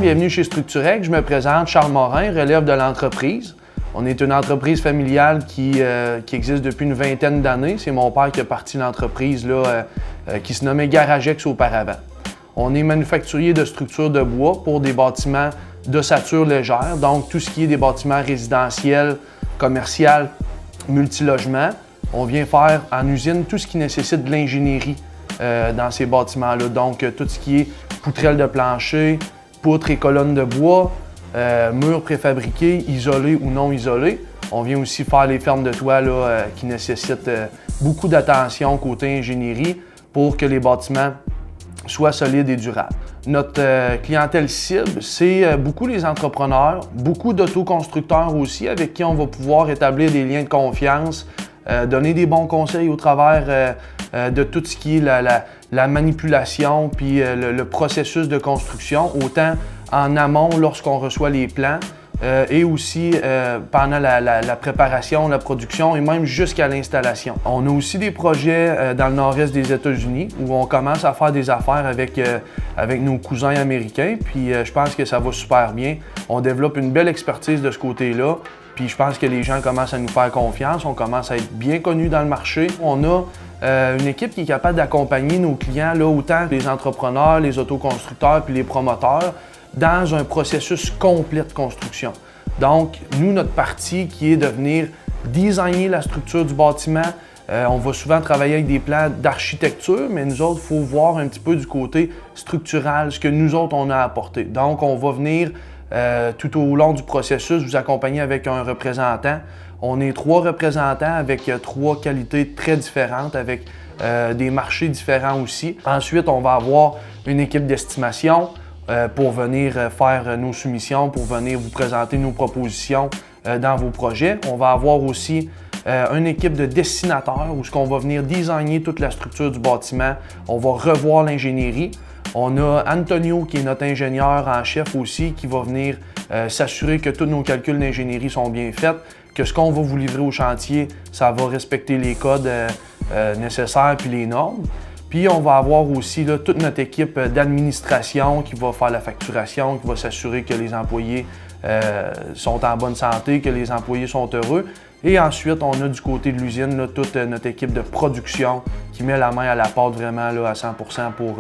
bienvenue chez Structurex. Je me présente, Charles Morin, relève de l'entreprise. On est une entreprise familiale qui existe depuis une vingtaine d'années. C'est mon père qui a parti l'entreprise qui se nommait Garagex auparavant. On est manufacturier de structures de bois pour des bâtiments d'ossature légère, donc tout ce qui est des bâtiments résidentiels, commerciaux, multilogements. On vient faire en usine tout ce qui nécessite de l'ingénierie dans ces bâtiments-là. Donc tout ce qui est poutrelles de plancher, poutres et colonnes de bois, murs préfabriqués, isolés ou non isolés. On vient aussi faire les fermes de toit qui nécessitent beaucoup d'attention côté ingénierie pour que les bâtiments soient solides et durables. Notre clientèle cible, c'est beaucoup les entrepreneurs, beaucoup d'autoconstructeurs aussi avec qui on va pouvoir établir des liens de confiance, donner des bons conseils au travers de tout ce qui est la manipulation puis le processus de construction, autant en amont lorsqu'on reçoit les plans et aussi pendant la préparation, la production et même jusqu'à l'installation. On a aussi des projets dans le nord-est des États-Unis où on commence à faire des affaires avec nos cousins américains, puis je pense que ça va super bien. On développe une belle expertise de ce côté-là. Puis je pense que les gens commencent à nous faire confiance, on commence à être bien connus dans le marché. On a une équipe qui est capable d'accompagner nos clients, autant les entrepreneurs, les autoconstructeurs puis les promoteurs, dans un processus complet de construction. Donc, nous, notre partie qui est de venir designer la structure du bâtiment, on va souvent travailler avec des plans d'architecture, mais nous autres, il faut voir un petit peu du côté structural, ce que nous autres, on a apporté. Donc, on va venir tout au long du processus, vous accompagner avec un représentant. On est 3 représentants avec 3 qualités très différentes, avec des marchés différents aussi. Ensuite, on va avoir une équipe d'estimation pour venir faire nos soumissions, pour venir vous présenter nos propositions dans vos projets. On va avoir aussi une équipe de dessinateurs où on va venir designer toute la structure du bâtiment. On va revoir l'ingénierie. On a Antonio qui est notre ingénieur en chef aussi qui va venir s'assurer que tous nos calculs d'ingénierie sont bien faits, que ce qu'on va vous livrer au chantier, ça va respecter les codes nécessaires puis les normes. Puis on va avoir aussi toute notre équipe d'administration qui va faire la facturation, qui va s'assurer que les employés sont en bonne santé, que les employés sont heureux. Et ensuite, on a du côté de l'usine toute notre équipe de production qui met la main à la pâte vraiment à 100% pour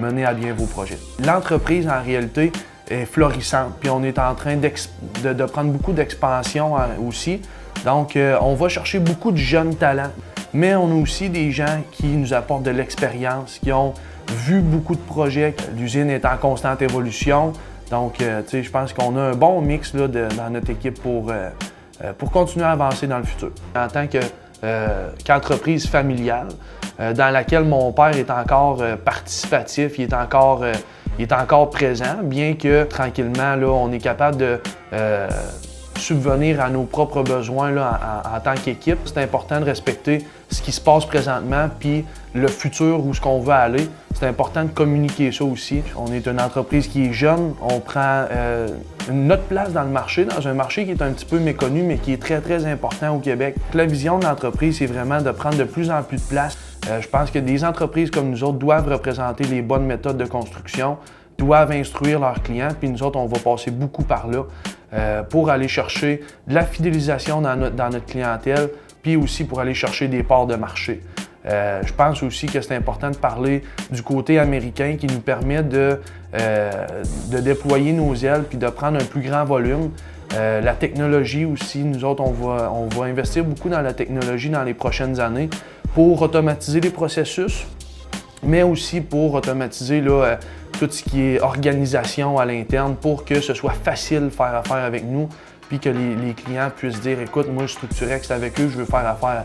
mener à bien vos projets. L'entreprise, en réalité, est florissante, puis on est en train de prendre beaucoup d'expansion aussi. Donc, on va chercher beaucoup de jeunes talents, mais on a aussi des gens qui nous apportent de l'expérience, qui ont vu beaucoup de projets. L'usine est en constante évolution, donc, je pense qu'on a un bon mix dans notre équipe pour continuer à avancer dans le futur. En tant qu'entreprise familiale, dans laquelle mon père est encore participatif, il est encore présent, bien que tranquillement, on est capable de subvenir à nos propres besoins en tant qu'équipe. C'est important de respecter ce qui se passe présentement, puis le futur, où ce qu'on veut aller. C'est important de communiquer ça aussi. On est une entreprise qui est jeune, on prend notre place dans le marché, dans un marché qui est un petit peu méconnu, mais qui est très, très important au Québec. La vision de l'entreprise, c'est vraiment de prendre de plus en plus de place. Je pense que des entreprises comme nous autres doivent représenter les bonnes méthodes de construction, doivent instruire leurs clients, puis nous autres, on va passer beaucoup par là pour aller chercher de la fidélisation dans notre clientèle, puis aussi pour aller chercher des parts de marché. Je pense aussi que c'est important de parler du côté américain qui nous permet de déployer nos ailes puis de prendre un plus grand volume. La technologie aussi, nous autres, on va investir beaucoup dans la technologie dans les prochaines années pour automatiser les processus, mais aussi pour automatiser tout ce qui est organisation à l'interne pour que ce soit facile de faire affaire avec nous, puis que les clients puissent dire « Écoute, moi je Structurex avec eux, je veux faire affaire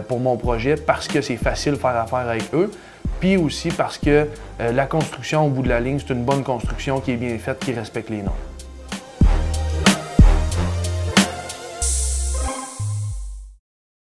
pour mon projet parce que c'est facile de faire affaire avec eux. » Puis aussi parce que la construction au bout de la ligne, c'est une bonne construction qui est bien faite, qui respecte les normes.